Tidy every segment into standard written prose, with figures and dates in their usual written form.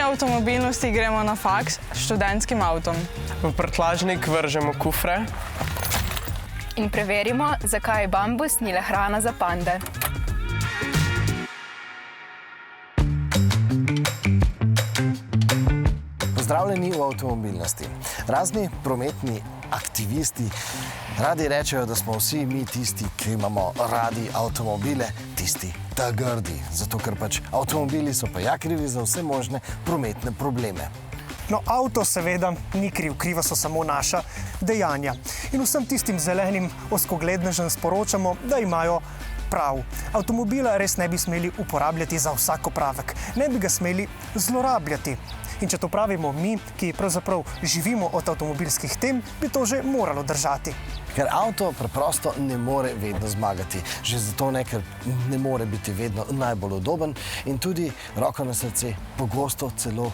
avtomobilnosti gremo na faks s študentskim avtom. V prtljažnik vržemo kufre. In preverimo, zakaj bambus ni le hrana za pande. Pozdravljeni v avtomobilnosti. Razni prometni aktivisti radi rečejo, da smo vsi mi tisti, ki imamo radi avtomobile, tisti ta grdi. Zato, ker pač avtomobili so pa ja krivi za vse možne prometne probleme. No, avto seveda ni kriv, kriva so samo naša dejanja. In vsem tistim zelenim ozkoglednežem sporočamo, da imajo prav. Avtomobila res ne bi smeli uporabljati za vsak opravek. Ne bi ga smeli zlorabljati. In če to pravimo mi, ki pravzaprav živimo od avtomobilskih tem, bi to že moralo držati. Ker avto preprosto ne more vedno zmagati. Že zato ne, ker ne more biti vedno najbolj udoben in tudi, roko na srce, pogosto celo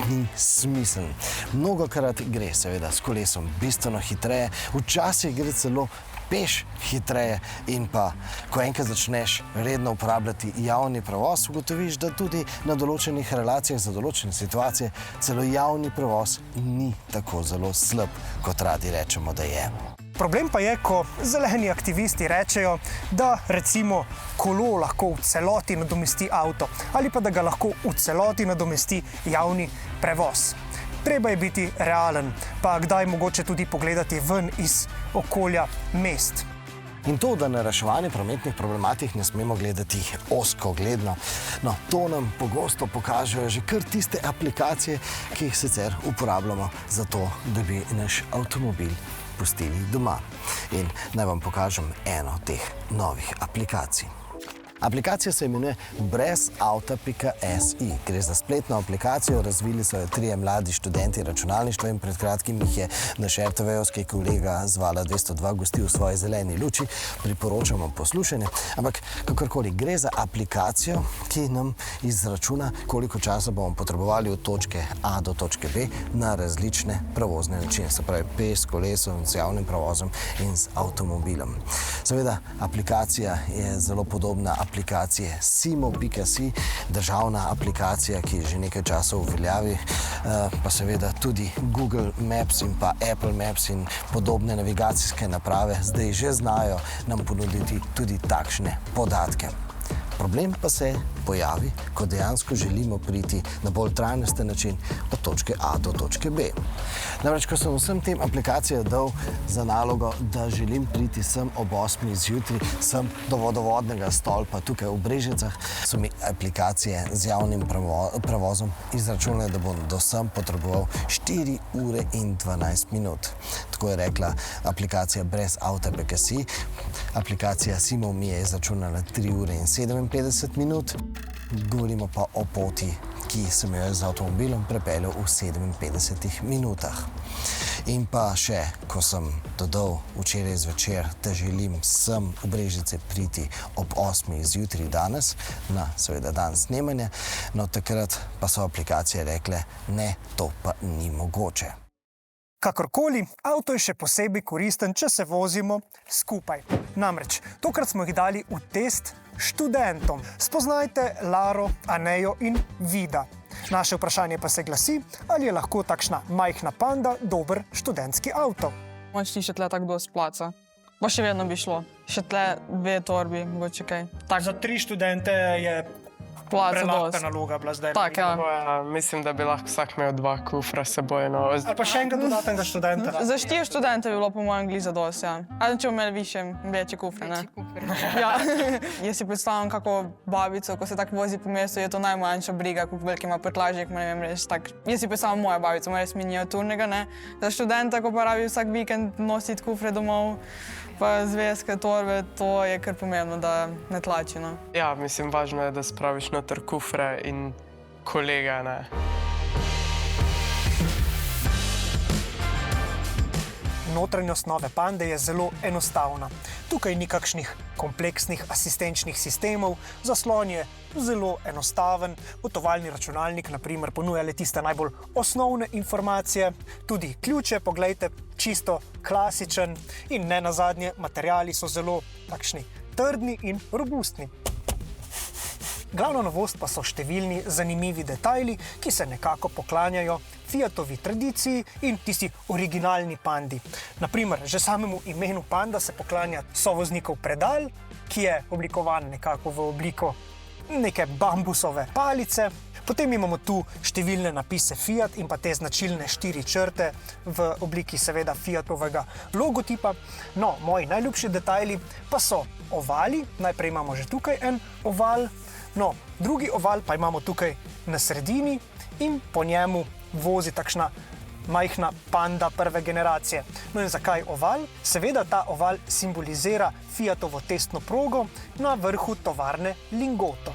ni smiseln. Mnogokrat gre seveda s kolesom bistveno hitreje, včasih gre celo peš hitreje in pa, ko enkrat začneš redno uporabljati javni prevoz, ugotoviš, da tudi na določenih relacijah za določene situacije celo javni prevoz ni tako zelo slab, kot radi rečemo, da je. Problem pa je, ko zeleni aktivisti rečejo, da recimo kolo lahko v celoti nadomesti avto ali pa da ga lahko v celoti nadomesti javni prevoz. Treba je biti realen, pa kdaj mogoče tudi pogledati ven iz okolja mest. In to, da na reševanje prometnih problematik ne smemo gledati ozkogledno, no, to nam pogosto pokažejo že kar tiste aplikacije, ki jih sicer uporabljamo za to, da bi naš avtomobil pustili doma. In naj vam pokažem eno teh novih aplikacij. Aplikacija se imenuje brezauta.si. Gre za spletno aplikacijo, razvili so jo 3 mladi študenti računalništva in pred kratkim jih je naš RTV-ovski kolega z Vala 202 gostil v svoji zeleni luči. Priporočamo poslušanje. Ampak kakorkoli, gre za aplikacijo, ki nam izračuna, koliko časa bomo potrebovali od točke A do točke B na različne prevozne načine. Se pravi, peš, s kolesom, z javnim prevozom in z avtomobilom. Seveda, aplikacija je zelo podobna aplikacije Simo.si, državna aplikacija, ki je že nekaj časa v veljavi, pa seveda tudi Google Maps in pa Apple Maps in podobne navigacijske naprave zdaj že znajo nam ponuditi tudi takšne podatke. Problem pa se pojavi, ko dejansko želimo priti na bolj trajnosten način od točke A do točke B. Namreč, ko sem vsem tem aplikacijam dal za nalogo, da želim priti sem ob 8. zjutraj, sem do vodovodnega stolpa tukaj v Brežicah, so mi aplikacije z javnim prevozom izračunale, da bom do sem potreboval 4 ure in 12 minut. Tako je rekla aplikacija brezauta.si. Aplikacija Simo mi je izračunala 3 ure in 57 minut. Govorimo pa o poti, ki sem jo z avtomobilom prepeljal v 57 minutah. In pa še, ko sem dodal včeraj zvečer, da želim sem v Brežice priti ob 8. zjutraj danes, na seveda dan snemanja, no takrat pa so aplikacije rekle, ne, to pa ni mogoče. Kakorkoli, avto je še posebej koristen, če se vozimo skupaj. Namreč, tokrat smo jih dali v test študentom. Spoznajte Laro, Anejo in Vida. Naše vprašanje pa se glasi, ali je lahko takšna majhna panda dober študentski avto. Moč ti še tle tako dosti placa. Pa še vedno bi šlo. Še tle 2 torbi, mogoče kaj. Za 3 študente je Placa prelahka dosti. naloga bila zdaj. Tak, ja. Mislim, da bi lahko vsak imel 2 kufra s seboj. No. Ali pa še enega dodatnega študenta. Za 4 študente bi bilo po mojem glih za dosti, ja. Ali če bi imeli večje kufre, ne? Ja. Jaz si predstavljam kako babico, ko se tako vozi po mestu, je to najmanjša briga, kako velik ima prtljažnik, ne vem, res tak. Jaz si predstavljam moja babica, ima res miniaturnega, ne? Za študenta, ko pa rabi vsak vikend nositi kufre domov, pa zvezke, torbe, to je kar pomembno, da ne tlači, no. Ja, mislim, važno je, da spraviš noter kufre in kolega, ne. Notranjost nove pande je zelo enostavna. Tukaj ni kakšnih kompleksnih asistenčnih sistemov, zaslon je zelo enostaven, potovalni računalnik, na primer, ponuja le tiste najbolj osnovne informacije, tudi ključe, poglejte, čisto klasičen in ne nazadnje, materiali so zelo takšni trdni in robustni. Glavna novost pa so številni zanimivi detajli, ki se nekako poklanjajo Fiatovi tradiciji in tisti originalni pandi. Naprimer, že samemu imenu panda se poklanja sovoznikov predal, ki je oblikovan nekako v obliko neke bambusove palice. Potem imamo tu številne napise Fiat in pa te značilne 4 črte v obliki seveda Fiatovega logotipa. No, moji najljubši detajli pa so ovali. Najprej imamo že tukaj en oval, no, drugi oval pa imamo tukaj na sredini in po njemu vozi takšna majhna panda prve generacije. No in zakaj oval? Seveda ta oval simbolizira Fiatovo testno progo na vrhu tovarne Lingotto.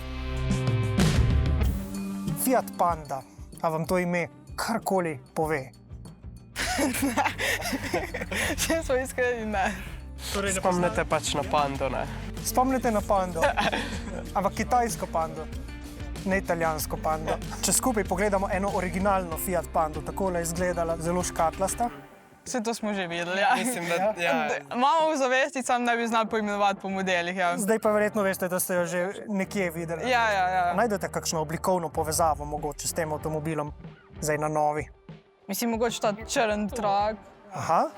Fiat Panda, a vam to ime karkoli pove? Če smo iskreni, ne. Spomnite pač na pando, ne? Spomnite na pando, ampak kitajsko pando, ne italijansko pando. Če skupaj pogledamo eno originalno Fiat Pando, takole je izgledala, zelo škatlasta. Vse to smo že videli, ja. Mislim, da Imamo v zavesti, sam ne bi znali poimenovati po modelih, ja. Zdaj pa verjetno veste, da ste jo že nekje videli. Ja. Najdete kakšno oblikovno povezavo mogoče s tem avtomobilom, zdaj na novi? Mislim, mogoče ta črn trak. Aha,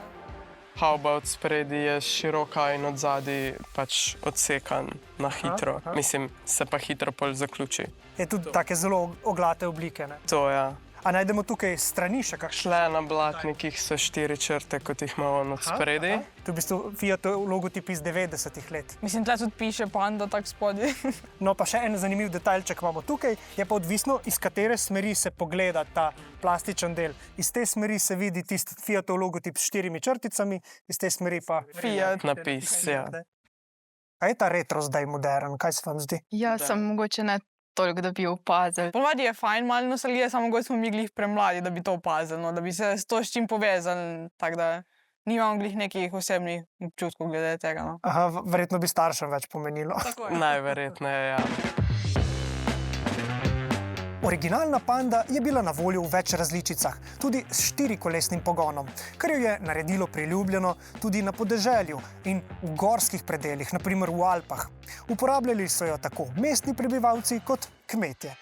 How about spredi je široka in od zadaj pač odsekan na hitro. Mislim, se pa hitro pol zaključi. je tudi take zelo oglate oblike, ne? To, ja. A najdemo tukaj strani še kakšne? Šle na blatnikih so 4 črte, kot jih ima on od spredi. To je v bistvu Fiatov logotip iz 90-ih let. Mislim, tle tudi piše panda tak spodaj. No, pa še en zanimiv detajlček imamo tukaj, je pa odvisno, iz katere smeri se pogleda ta plastičen del. Iz te smeri se vidi tisti Fiatov logotip s 4 črticami, iz te smeri pa Fiat. Napis, ja. A je ta retro zdaj modern, kaj se vam zdi? Ja, sem mogoče ne toliko, da bi opazili. Ponavadi je fajn malo nostalgije, samo mogoče smo mi glih premladi, da bi to opazili, no, da bi se s to s čim povezali, tako da nimam glih nekih osebnih občutkov glede tega. No. Aha, verjetno bi staršem več pomenilo. Najverjetneje, ja. Originalna Panda je bila na voljo v več različicah, tudi s 4-kolesnim pogonom, kar jo je naredilo priljubljeno tudi na podeželju in v gorskih predelih, naprimer v Alpah. Uporabljali so jo tako mestni prebivalci kot kmetje.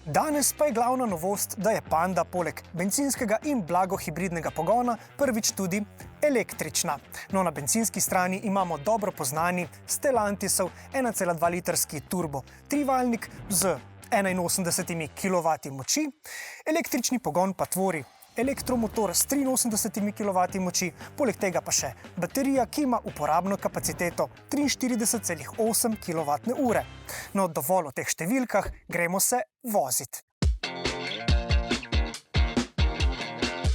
Danes pa je glavna novost, da je Panda poleg bencinskega in blagohibridnega pogona prvič tudi električna. No, na bencinski strani imamo dobro poznani Stellantisov 1,2-litrski turbo trivaljnik z 81 kW moči, električni pogon pa tvori elektromotor s 83 kW moči, poleg tega pa še baterija, ki ima uporabno kapaciteto 43,8 kWh. No, dovolj o teh številkah, gremo se voziti.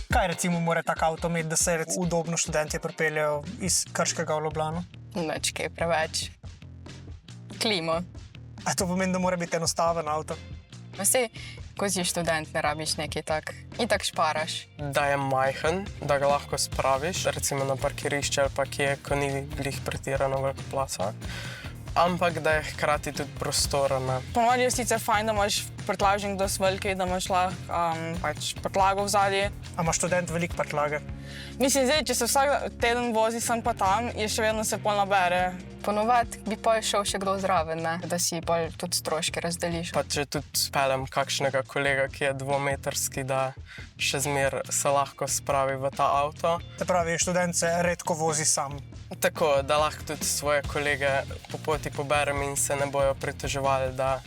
Kaj recimo mora tak avto imeti, da se udobno študentje pripeljejo iz Krškega v Ljubljano? Nič kaj preveč. Klimo. A to pomeni, da mora biti enostaven avto? Vse, ko si študent, ne rabiš nekaj tak. Itak šparaš. Da je majhen, da ga lahko spraviš, recimo na parkirišče ali pa kje, ko ni glih pretirano veliko placa. Ampak da je hkrati tudi prostorna. Ponavadi je sicer fajn, da imaš prtljažnik dosti veliki, da imaš lahko pač prtljago vzadje. A ima študent veliko prtljage? Mislim, zdaj, če se vsak teden vozi sem pa tam, je še vedno se pol nabere. Ponovadi bi pa šel še kdo zraven, ne? Da si pol tudi stroške razdeliš. Pa če tudi pelem kakšnega kolega, ki je 2-metrski, da še zmer se lahko spravi v ta avto. Se pravi, študent se redko vozi sam. Tako, da lahko tudi svoje kolege po poti poberem in se ne bojo pritoževali, da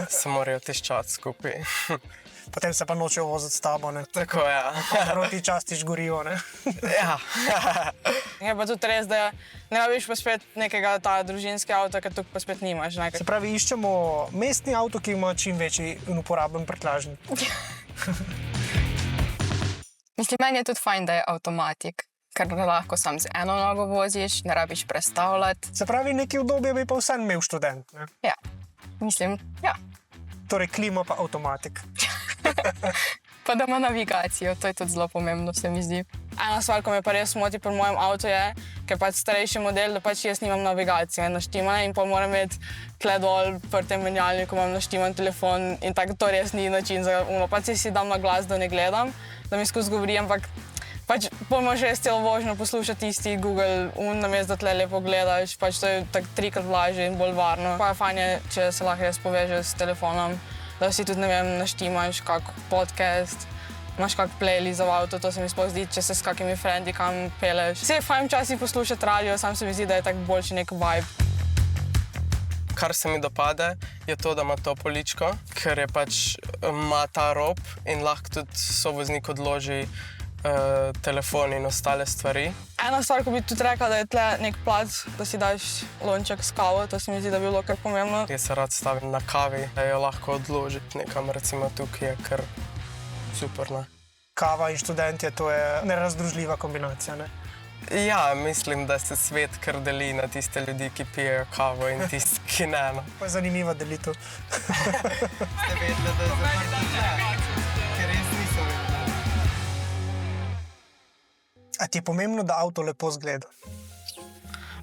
se morajo tiščati skupaj. Potem se pa nočejo voziti s tabo, ne? Tako, ja. Proti častiš gorivo, ne? Ja. Je pa tudi res, da ne rabiš pa spet nekega ta družinski avto, ker tukaj pa spet nimaš. Ne? Se pravi, iščemo mestni avto, ki ima čim večji in uporaben prtljažnik. Mislim, meni je tudi fajn, da je avtomatik, ker lahko sam z eno nogo voziš, ne rabiš prestavljati. Se pravi, nekaj udobje bi pa vsem imel študent, ne? Ja, mislim, ja. Torej, klima pa avtomatik. Pa da ima navigacijo, to je tudi zelo pomembno, se mi zdi. Ena stvar, ko me pa res moti pri mojem avtu je, ker pač starejši model, da pač jaz nimam navigacije naštimane in pa moram imeti tle dol pri tem menjalniku, imam naštiman telefon in tako to res ni način za pač si dam na glas, da ne gledam, da mi skozi govori, ampak Pač pojmo že celo vožnjo poslušati tisti Google, namesto da tle lepo gledaš, pač to je tako trikrat lažje in bolj varno. Pa je fajn, če se lahko res povežeš s telefonom, da si tudi, ne vem, naštimaš kak podcast, imaš kak playlist v avto, to se mi sploh zdi, če se s kakimi frendi kam peleš. Se je fajn včasih poslušati radio, sam se mi zdi, da je tako boljši nek vibe. Kar se mi dopade, je to, da ima to poličko, ker je pač ima ta rob in lahko tudi sovoznik odloži telefon in ostale stvari. Ena stvar, ko bi tudi rekla, da je tle nek plac, da si daš lonček s kavo, to se mi zdi, da bi bilo kar pomembno. Jaz se rad stavim na kavi, da jo lahko odložiti nekam, recimo tukaj je kar super, ne. Kava in študentje, to je nerazdružljiva kombinacija, ne? Ja, mislim, da se svet kar deli na tiste ljudi, ki pijejo kavo in tiste, ki ne. No. Pa je zanimiva delitev. Ste vedeli, da je zapravo? Ker res nisem vedela. A ti je pomembno, da avto lepo zgleda?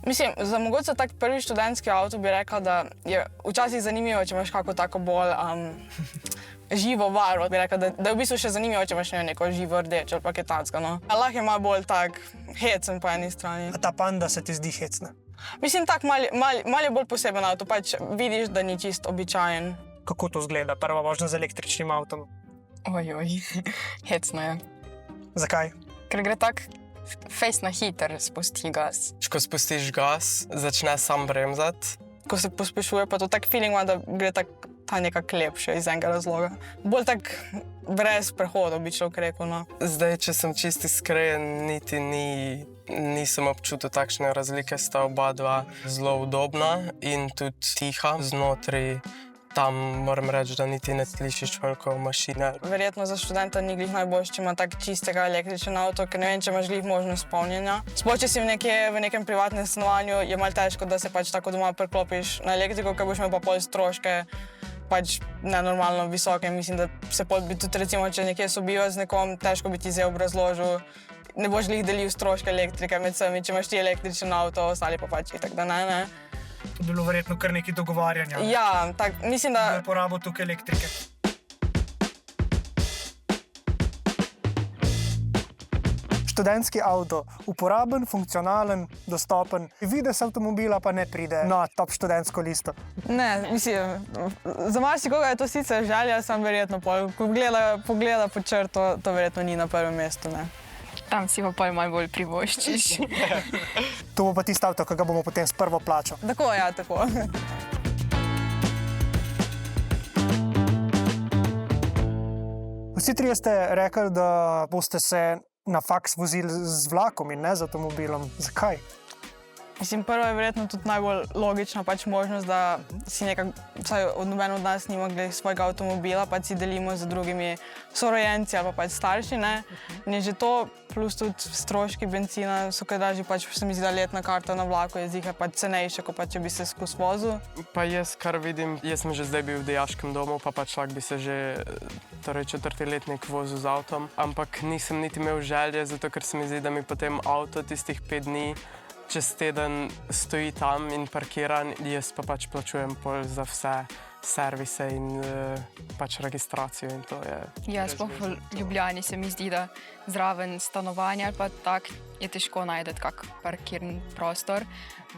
Mislim, za mogoče tak prvi študentski avto bi rekla, da je včasih zanimivo, če imaš kako tako bolj živo barvo. Bi rekla, da je v bistvu še zanimivo, če imaš neko živo rdeče ali pa kaj takega, no. Lahko je malo bolj tak hecen po eni strani. A ta Panda se ti zdi hecna? Mislim, tak mal je bolj poseben avto, pač vidiš, da ni čist običajen. Kako to zgleda, prva vožnja z električnim avtom? Ojoj, hecno je. Zakaj? Ker gre tak fejst na hiter, spusti gas. Ko spustiš gas, začne sam bremzati. Ko se pospešuje, pa to tak feeling ima, da gre ta nekak lepše iz enega razloga. Bolj tak brez prehoda, bi človek rekel, no. Zdaj, če sem čisti iskren, niti nisem občutil takšne razlike, sta oba dva zelo udobna in tudi tiha. Znotraj tam moram reči, da niti ne slišiš veliko mašine. Verjetno za študenta ni glih najboljše, če ima tak čistega električnega avto, ker ne vem, če imaš glih možnost polnjenja. Sploh, če si v nekem privatnem stanovanju, je malo težko, da se pač tako doma priklopiš na elektriko, ker boš imel pa pol stroške pač nenormalno visoke. Mislim, da se bi tudi recimo, če nekje sobiva z nekom, težko bi ti zdaj obrazložil. Ne boš glih delil stroške elektrike med vsemi, če imaš ti električen avto, ostali pa pač itak, da ne. To bi bilo verjetno kar nekaj dogovarjanja. Ja, mislim, da... Za uporabo tukaj elektrike. Študentski avto, uporaben, funkcionalen, dostopen. Videz avtomobila pa ne pride na top študentsko listo. Ne, mislim, za marsikoga je to sicer želja, sam verjetno pol. Ko pogleda pod črto, to verjetno ni na prvem mestu, ne. Tam si pa pol malo bolj privoščiš. To bo pa tisto avto, ki ga bomo potem s prvo plačo. Tako, ja, tako. Vsi trije ste rekli, da boste se na faks vozili z vlakom in ne z avtomobilom. Zakaj? Mislim, prvo je verjetno tudi najbolj logična pač možnost, da si nekako, vsaj noben od nas nima glede svojega avtomobila, pač si delimo z drugimi sorojenci ali pa pač starši, ne. In je že to, plus tudi stroški bencina so kaj dražji, pač se mi zdi, da letna karta na vlaku je zihar pač cenejša, kot pa če bi se skozi vozil. Pa jaz kar vidim, jaz sem že zdaj bil v dijaškem domu, pa pač lahko bi se že četrti letnik vozil z avtom, ampak nisem niti imel želje, zato ker se mi zdi, da mi potem avto tistih 5 dni čez teden stoji tam in parkiran, jaz pa pač plačujem pol za vse servise in pač registracijo in to je... Ja, sploh v Ljubljani se mi zdi, da zraven stanovanja ali pa tak je težko najti kak parkirni prostor.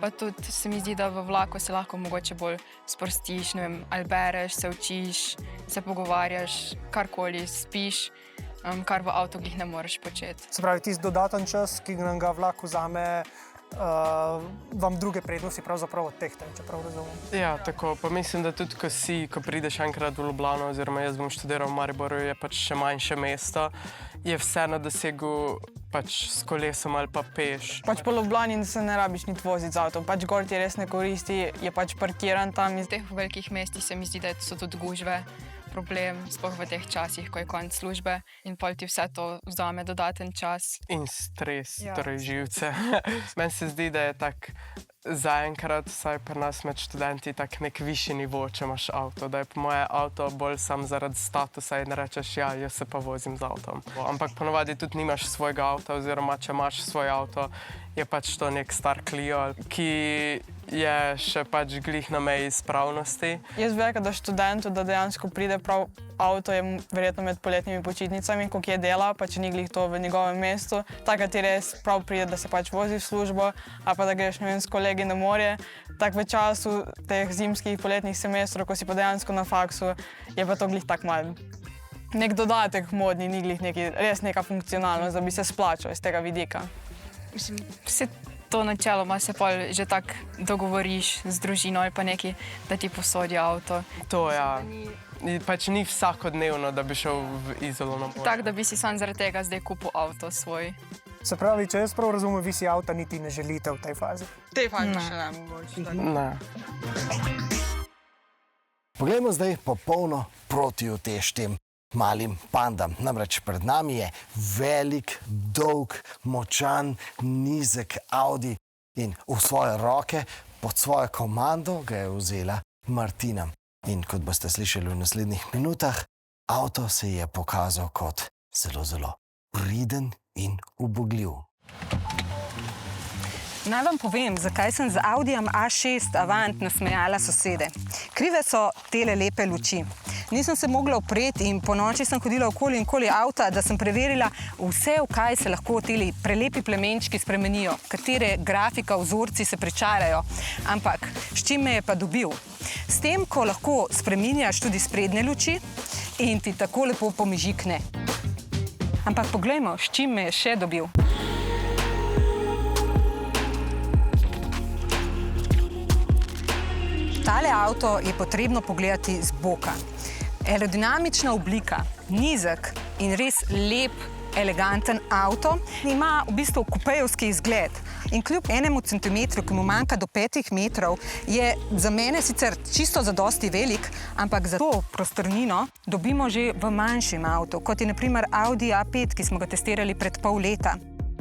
Pa tudi se mi zdi, da v vlaku se lahko mogoče bolj sprostiš, ne vem, ali bereš, se učiš, se pogovarjaš, karkoli, spiš, kar v avtu glih ne moreš početi. Se pravi, tisti dodaten čas, ki nam ga vlak vzame, vam druge prednosti pravzaprav odtehtajo, če prav razumem. Ja, tako. Pa mislim, da tudi ko prideš enkrat v Ljubljano, oziroma jaz bom študiral v Mariboru, je pač še manjše mesto, je vseeno dosegu pač s kolesom ali pa peš. Pač po Ljubljani se ne rabiš niti voziti z avtom, pač gor ti res ne koristi, je pač parkiran tam. V teh velikih mestih se mi zdi, da so tudi gužve problem, sploh v teh časih, ko je konec službe in pol ti vse to vzame dodaten čas. In stres, torej živce. Meni se zdi, da je tak zaenkrat, vsaj pri nas med študenti, tak nek višji nivo, če imaš avto. Da je po moje avto bolj sam zaradi statusa in rečeš, ja, jaz se pa vozim z avtom. Ampak ponovadi tudi nimaš svojega avta, oziroma če imaš svoj avto, je pač to nek star Clio, ki je še pač glih na meji spravnosti. Jaz bi rekel, da študentu, da dejansko pride prav avto, je verjetno med poletnimi počitnicami, ko kje dela, pa če ni glih to v njegovem mestu, takrat ti res prav pride, da se pač vozi v službo, ali pa da greš, ne vem, s kolegi na morje. Tak v času teh zimskih poletnih semestrov, ko si pa dejansko na faksu, je pa to glih tak malo. Nek dodatek modni, ni glih res neka funkcionalnost, da bi se splačal iz tega vidika. Vse to načeloma se pol že tako dogovoriš z družino ali pa neki, da ti posodi avto. To, ja. Pač ni vsakodnevno, da bi šel v Izolo na morje. Tako, da bi si sam zaradi tega zdaj kupil avto svoj. Se pravi, če jaz prav razumem, vi si avta niti ne želite v tej fazi. V tej fazi še ne mogoče. Ne. Poglejmo zdaj popolno protiutež tem malim pandam. Namreč pred nami je velik, dolg, močan, nizek Audi in v svoje roke pod svojo komando ga je vzela Martina. In kot boste slišali v naslednjih minutah, avto se je pokazal kot zelo, zelo priden in ubogljiv. Naj vam povem, zakaj sem z Audijem A6 Avant nasmejala sosede. Krive so tele lepe luči. Nisem se mogla opreti in po noči sem hodila okoli in okoli avta, da sem preverila vse, v kaj se lahko teli prelepi plemenčki spremenijo, katere grafika, vzorci se pričarajo. Ampak s čim me je pa dobil? S tem, ko lahko spreminjaš tudi sprednje luči in ti tako lepo pomižikne. Ampak poglejmo, s čim me je še dobil. Tale avto je potrebno pogledati z boka. Aerodinamična oblika, nizek in res lep, eleganten avto ima v bistvu kupejevski izgled. In kljub 1 centimetru, ki mu manjka do 5 metrov, je za mene sicer čisto zadosti velik, ampak za to prostornino dobimo že v manjšem avtu, kot je na primer Audi A5, ki smo ga testirali pred pol leta.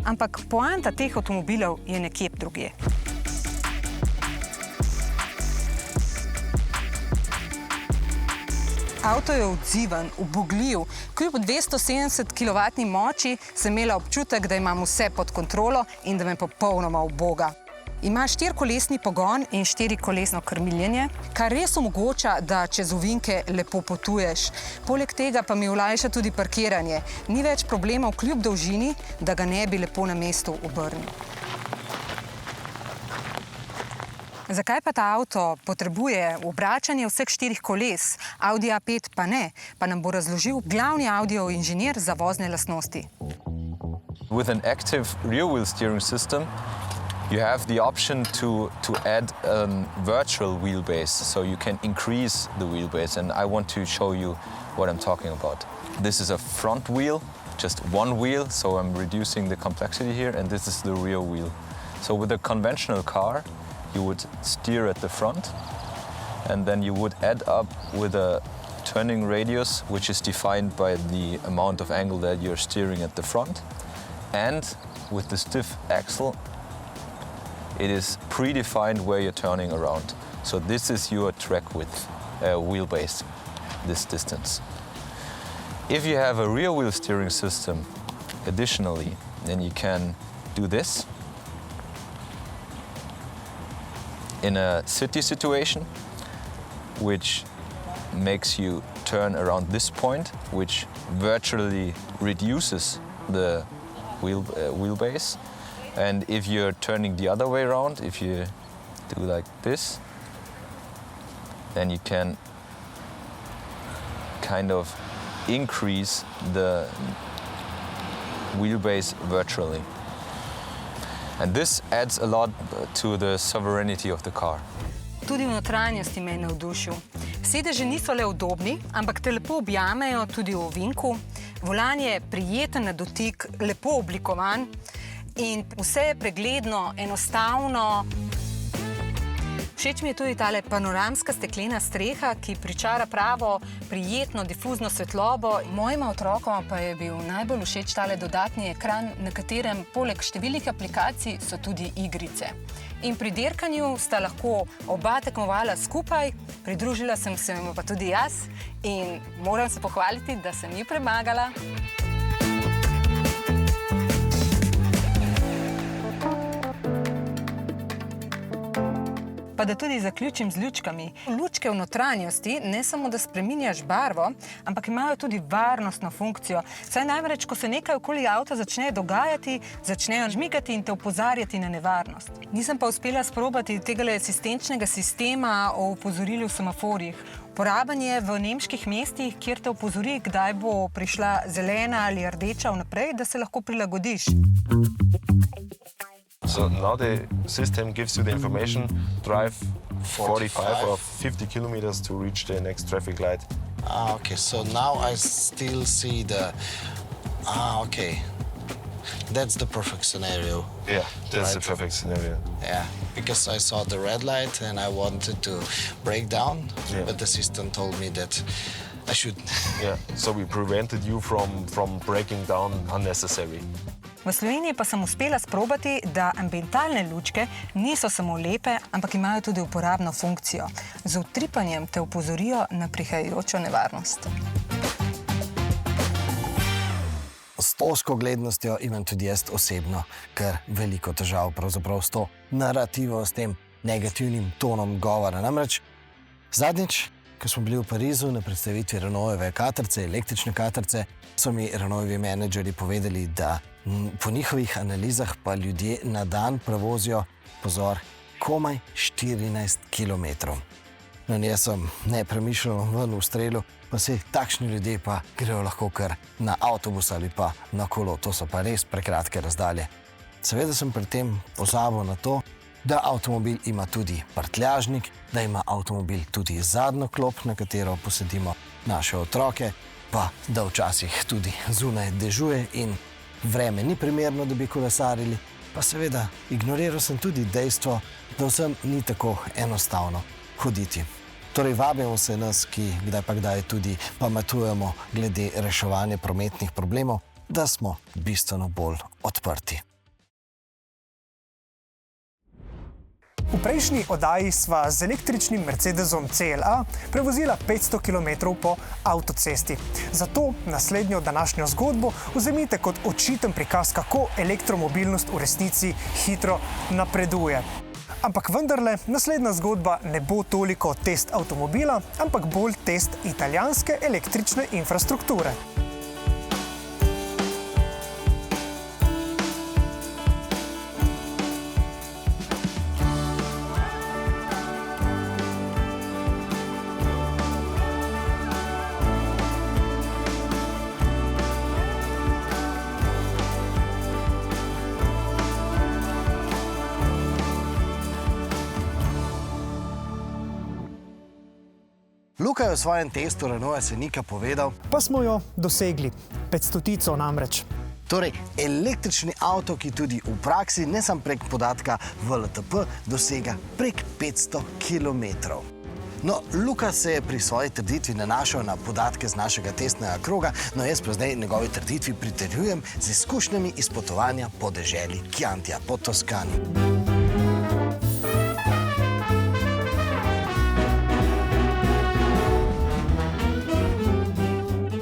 Ampak poanta teh avtomobilov je nekje drugje. Avto je odziven, ubogljiv. Kljub 270 kW moči sem imela občutek, da imam vse pod kontrolo in da me popolnoma uboga. Ima 4-kolesni pogon in 4-kolesno krmiljenje, kar res omogoča, da čez ovinke lepo potuješ. Poleg tega pa mi olajša tudi parkiranje. Ni več problemov kljub dolžini, da ga ne bi lepo na mestu obrnil. Zakaj pa ta avto potrebuje obračanje vseh 4 koles, Audi A5 pa ne, pa nam bo razložil glavni Audijev inženir za vozne lastnosti. With an active rear-wheel steering system, you have the option to add a virtual wheelbase, so you can increase the wheelbase, and I want to show you what I'm talking about. This is a front wheel, just one wheel, so I'm reducing the complexity here, and this is the rear wheel. So with a conventional car, you would steer at the front, and then you would add up with a turning radius, which is defined by the amount of angle that you're steering at the front. And with the stiff axle, it is predefined where you're turning around. So this is your track width, wheelbase, this distance. If you have a rear wheel steering system, additionally, then you can do this. In a city situation, which makes you turn around this point, which virtually reduces the wheelbase. And if you're turning the other way around, if you do like this, then you can kind of increase the wheelbase virtually. And this adds a lot to the sovereignty of the car. Tudi v notranjosti me je navdušil. Sedeži niso le udobni, ampak te lepo objamejo tudi v ovinku. Volan je prijeten na dotik, lepo oblikovan in vse je pregledno, enostavno. Všeč mi je tudi tale panoramska steklena streha, ki pričara pravo, prijetno, difuzno svetlobo. Mojima otrokoma pa je bil najbolj všeč tale dodatni ekran, na katerem poleg številnih aplikacij so tudi igrice. In pri dirkanju sta lahko oba tekmovala skupaj, pridružila sem se jim pa tudi jaz in moram se pohvaliti, da sem ji premagala. Pa da tudi zaključim z lučkami. Lučke v notranjosti ne samo, da spreminjaš barvo, ampak imajo tudi varnostno funkcijo. Saj namreč, ko se nekaj okoli avta začne dogajati, začnejo žmigati in te opozarjati na nevarnost. Nisem pa uspela sprobati tega asistenčnega sistema o opozorilu v semaforjih. Uporaben je v nemških mestih, kjer te opozori, kdaj bo prišla zelena ali rdeča vnaprej, da se lahko prilagodiš. So now the system gives you the information, drive 45 or 50 kilometers to reach the next traffic light. Okay, so now I still see the... okay. That's the perfect scenario. Yeah, that's the Right. perfect scenario. Yeah, because I saw the red light and I wanted to break down, Yeah. but the system told me that I shouldn't. Yeah, so we prevented you from breaking down unnecessary. V Sloveniji pa sem uspela sprobati, da ambientalne lučke niso samo lepe, ampak imajo tudi uporabno funkcijo. Z utripanjem te opozorijo na prihajajočo nevarnost. S ozko glednostjo imam tudi jaz osebno kar veliko težav pravzaprav s to narativo, s tem negativnim tonom govora. Namreč zadnjič, ko smo bili v Parizu na predstavitvi Renaultove katrce, električne katrce, so mi Renaultovi menedžerji povedali, da po njihovih analizah pa ljudje na dan prevozijo, pozor, komaj 14 km. No, jaz sem nepremišljeno ven v strelu, pa se takšni ljudje pa grejo lahko kar na avtobus ali pa na kolo. To so pa res prekratke razdalje. Seveda sem pri tem pozabil na to, da avtomobil ima tudi prtljažnik, da ima avtomobil tudi zadnjo klop, na katero posedimo naše otroke, pa da včasih tudi zunaj dežuje in vreme ni primerno, da bi kolesarili. Pa seveda ignoriral sem tudi dejstvo, da vsem ni tako enostavno hoditi. Torej vabimo se nas, ki kdaj pa kdaj tudi pametujemo glede reševanja prometnih problemov, da smo bistveno bolj odprti. V prejšnji oddaji sva z električnim Mercedesom CLA prevozila 500 km po avtocesti. Zato naslednjo današnjo zgodbo vzemite kot očiten prikaz, kako elektromobilnost v resnici hitro napreduje. Ampak vendarle, naslednja zgodba ne bo toliko test avtomobila, ampak bolj test italijanske električne infrastrukture. Luka je v svojem testu Renaulta Scenic povedal, Pa smo jo dosegli, 500 namreč. torej električni avto, ki tudi v praksi, ne samo prek podatka WLTP, dosega prek 500 km. No, Luka se je pri svoji trditvi nanašal na podatke z našega testnega kroga, no jaz pa zdaj njegovi trditvi pritrjujem z izkušnjami iz potovanja po deželi Chiantia, po Toskani.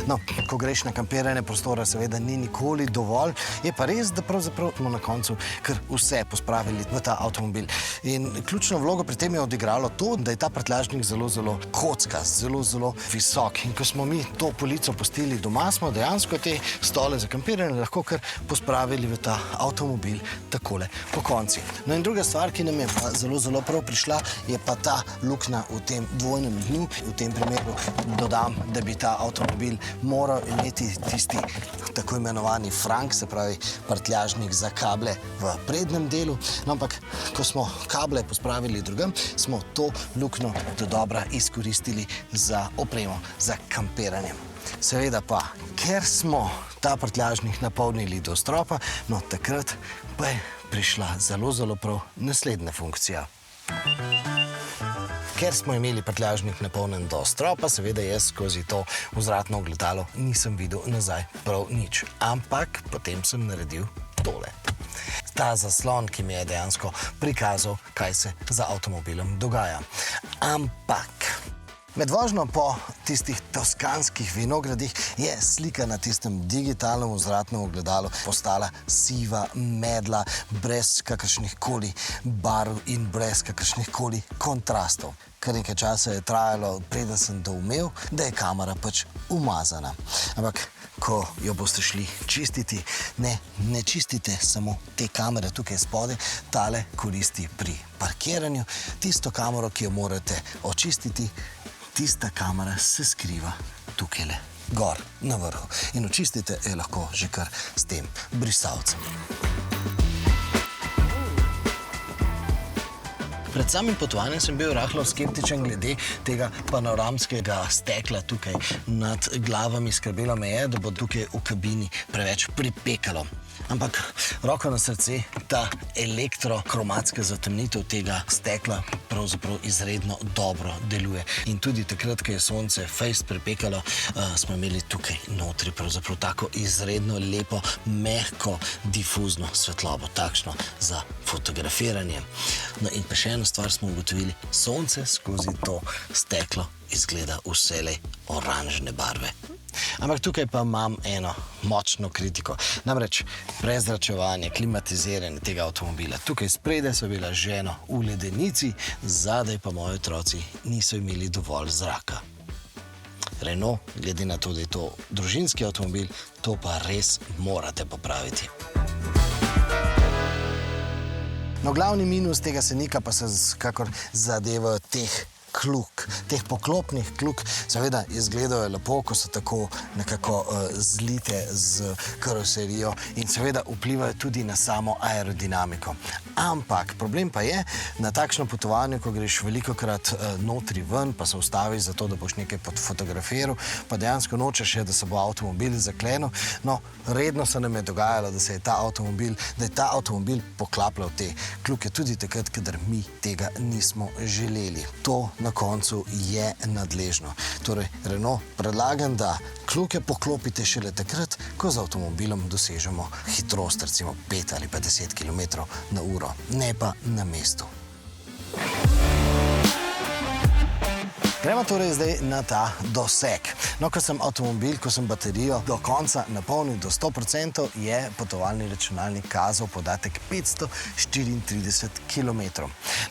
No, ko greš na kampiranje, prostora seveda ni nikoli dovolj, je pa res, da pravzaprav smo na koncu kar vse pospravili v ta avtomobil. In ključno vlogo pri tem je odigralo to, da je ta prtljažnik zelo kockast, zelo visok. In ko smo mi to polico pustili doma, smo dejansko te stole za kampiranje lahko kar pospravili v ta avtomobil takole po konci. No in druga stvar, ki nam je pa zelo prav prišla, je pa ta luknja v tem dvojnem dnu. V tem primeru dodam, da bi ta avtomobil moral imeti tisti tako imenovani frank, se pravi prtljažnik za kable v prednjem delu. No, ampak, ko smo kable pospravili drugam, smo to luknjo dodobra izkoristili za opremo, za kampiranje. Seveda pa, ker smo ta prtljažnik napolnili do stropa, no takrat pa je prišla zelo prav naslednja funkcija. Ker smo imeli prtljažnik napolnjen do stropa, seveda jaz skozi to vzvratno ogledalo nisem videl nazaj prav nič. Ampak potem sem naredil tole. Ta zaslon, ki mi je dejansko prikazal, kaj se za avtomobilom dogaja. Ampak Med vožnjo po tistih toskanskih vinogradih je slika na tistem digitalnem vzvratnem ogledalu postala siva medla, brez kakršnih koli barv in brez kakršnih koli kontrastov. Kar nekaj časa je trajalo, preden sem doumel, da je kamera pač umazana. Ampak ko jo boste šli čistiti, ne čistite samo te kamere tukaj spodaj, tale koristi pri parkiranju. Tisto kamero, ki jo morate očistiti, tista kamera se skriva tukajle gor na vrhu. In očistite je lahko že kar s tem brisalcem. Pred samim potovanjem sem bil rahlo skeptičen glede tega panoramskega stekla tukaj nad glavami. Skrbelo me je, da bo tukaj v kabini preveč pripekalo. Ampak roko na srce, ta elektrokromatska zatemnitev tega stekla pravzaprav izredno dobro deluje. In tudi takrat, ko je sonce fejst pripekalo, smo imeli tukaj notri pravzaprav tako izredno lepo, mehko, difuzno svetlobo, takšno za fotografiranje. No in pa še eno stvar smo ugotovili, sonce skozi to steklo izgleda vselej oranžne barve. Ampak tukaj pa imam eno močno kritiko. Namreč prezračevanje, klimatiziranje tega avtomobila. Tukaj spredaj so bila ženo v ledenici, zadaj pa moji otroci niso imeli dovolj zraka. Renault, glede na to, da je to družinski avtomobil, to pa res morate popraviti. No, glavni minus tega senika pa se kakor zadevajo teh kluk, teh poklopnih kluk. Seveda izgledajo lepo, ko so tako nekako zlite z karoserijo in seveda vplivajo tudi na samo aerodinamiko. Ampak problem pa je, na takšno potovanje, ko greš velikokrat notri ven, pa se ustaviš za to, da boš nekaj fotografiral, pa dejansko nočeš še, da se bo avtomobil zaklenil. No, redno se nam je dogajalo, da je ta avtomobil poklapljal te kluke tudi takrat, kadar mi tega nismo želeli. To na koncu je nadležno. Torej, Renault, predlagam, da kluke poklopite šele takrat, ko z avtomobilom dosežemo hitrost, recimo 5 ali pa 10 km na uro, ne pa na mestu. Gremo torej zdaj na ta doseg. No, ko sem baterijo do konca napolnil do 100%, je potovalni računalnik kazal podatek 534 km.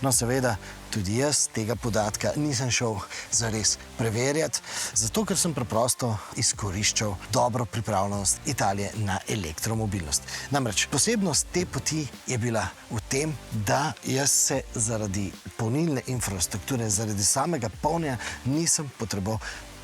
No, seveda, tudi jaz tega podatka nisem šel zares preverjati, zato ker sem preprosto izkoriščal dobro pripravljenost Italije na elektromobilnost. Namreč posebnost te poti je bila v tem, da jaz se zaradi polnilne infrastrukture, zaradi samega polnjenja nisem potreboval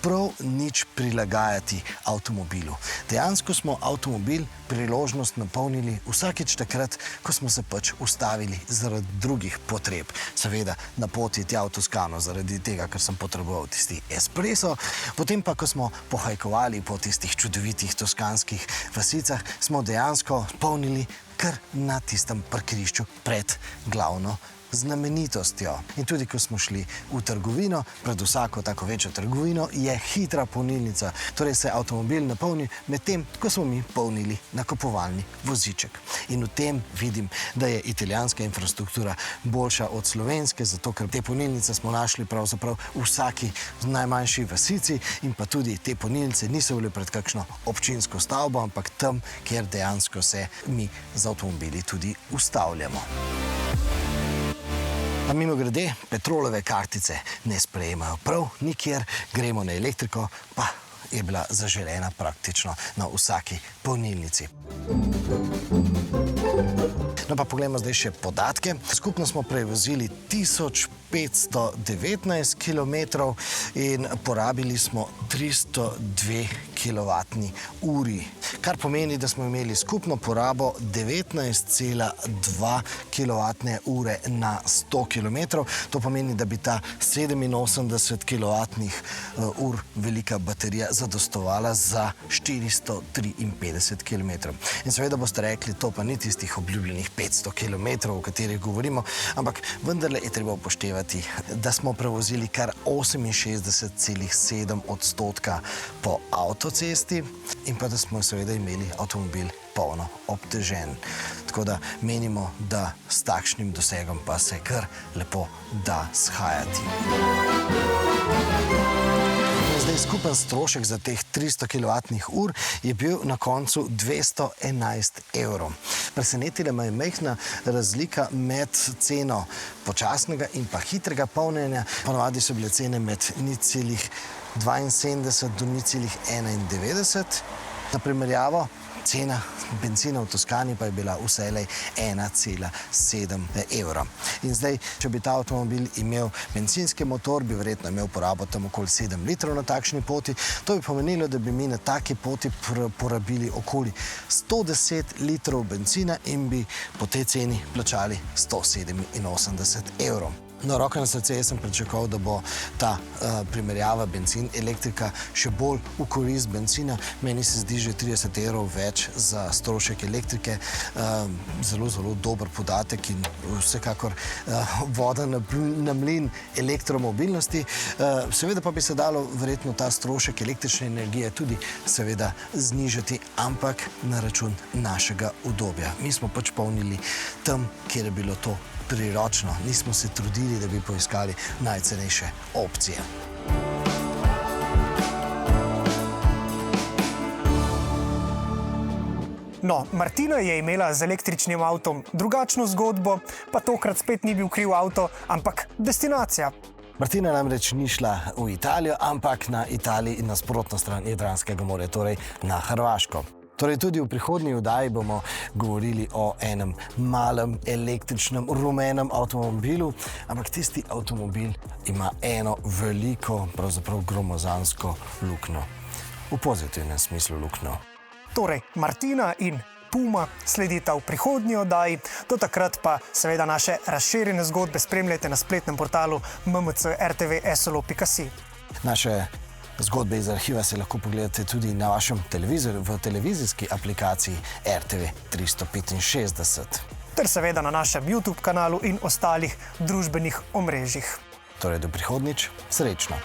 prav nič prilagajati avtomobilu. Dejansko smo avtomobil priložnost napolnili vsakič takrat, ko smo se pač ustavili zaradi drugih potreb. Seveda na poti tja v Toskano zaradi tega, ker sem potreboval tisti espresso, potem pa, ko smo pohajkovali po tistih čudovitih toskanskih vasicah, smo dejansko polnili kar na tistem parkirišču pred glavno znamenitostjo. In tudi, ko smo šli v trgovino, pred vsako tako večjo trgovino, je hitra polnilnica. Torej se avtomobil napolni med tem, ko smo mi polnili nakupovalni voziček. In v tem vidim, da je italijanska infrastruktura boljša od slovenske, zato ker te polnilnice smo našli pravzaprav v vsaki najmanjši vasici in pa tudi te polnilnice niso bile pred kakšno občinsko stavbo, ampak tam, kjer dejansko se mi z avtomobili tudi ustavljamo. A mimogrede, Petrolove kartice ne sprejemajo prav nikjer, gremo na elektriko, pa je bila zaželena praktično na vsaki polnilnici. No pa poglejmo zdaj še podatke. Skupno smo prevozili 1519 km in porabili smo 302 kWh, kar pomeni, da smo imeli skupno porabo 19,2 kWh na 100 km. To pomeni, da bi ta 87 kWh velika baterija zadostovala za 453 km. In seveda boste rekli, to pa ni tistih obljubljenih 500 km, o katerih govorimo, ampak vendarle je treba upoštevati, da smo prevozili kar 68,7% po avtocesti in pa da smo seveda imeli avtomobil polno obtežen. Tako da menimo, da s takšnim dosegom pa se kar lepo da shajati. Zdaj, skupen strošek za teh 300 kWh je bil na koncu 211 evrov. Presenetila me je majhna razlika med ceno počasnega in pa hitrega polnjenja. Ponavadi so bile cene med 0,72 do 0,91. Na primerjavo, cena benzina v Toskani pa je bila vselej 1,7 evra. In zdaj, če bi ta avtomobil imel bencinski motor, bi verjetno imel porabo tam okoli 7 litrov na takšni poti. To bi pomenilo, da bi mi na taki poti porabili okoli 110 litrov benzina in bi po tej ceni plačali 187 evrov. No, roko na srce, jaz sem pričakoval, da bo ta primerjava benzin-elektrika še bolj v korist benzina. Meni se zdi že 30 evrov več za strošek elektrike. Zelo, zelo dober podatek in vsekakor voda na mlin elektromobilnosti. Seveda pa bi se dalo verjetno ta strošek električne energije tudi seveda znižati, ampak na račun našega udobja. Mi smo pač polnili tam, kjer je bilo to priročno. Nismo se trudili, da bi poiskali najcenejše opcije. No, Martina je imela z električnim avtom drugačno zgodbo, pa tokrat spet ni bil kriv avto, ampak destinacija. Martina namreč ni šla v Italijo, ampak na Italiji in na nasprotno stran Jadranskega morja, torej na Hrvaško. Torej, tudi v prihodnji oddaji bomo govorili o enem malem električnem rumenem avtomobilu, ampak tisti avtomobil ima eno veliko, pravzaprav gromozansko luknjo. V pozitivnem smislu luknjo. Torej, Martina in Puma sledita v prihodnji oddaji. Do takrat pa seveda naše razširjene zgodbe spremljajte na spletnem portalu mmc.rtv.slo.si. Naše zgodbe iz arhiva se lahko pogledate tudi na vašem televizorju v televizijski aplikaciji RTV 365. Ter seveda na našem YouTube kanalu in ostalih družbenih omrežjih. Torej, do prihodnjič, srečno!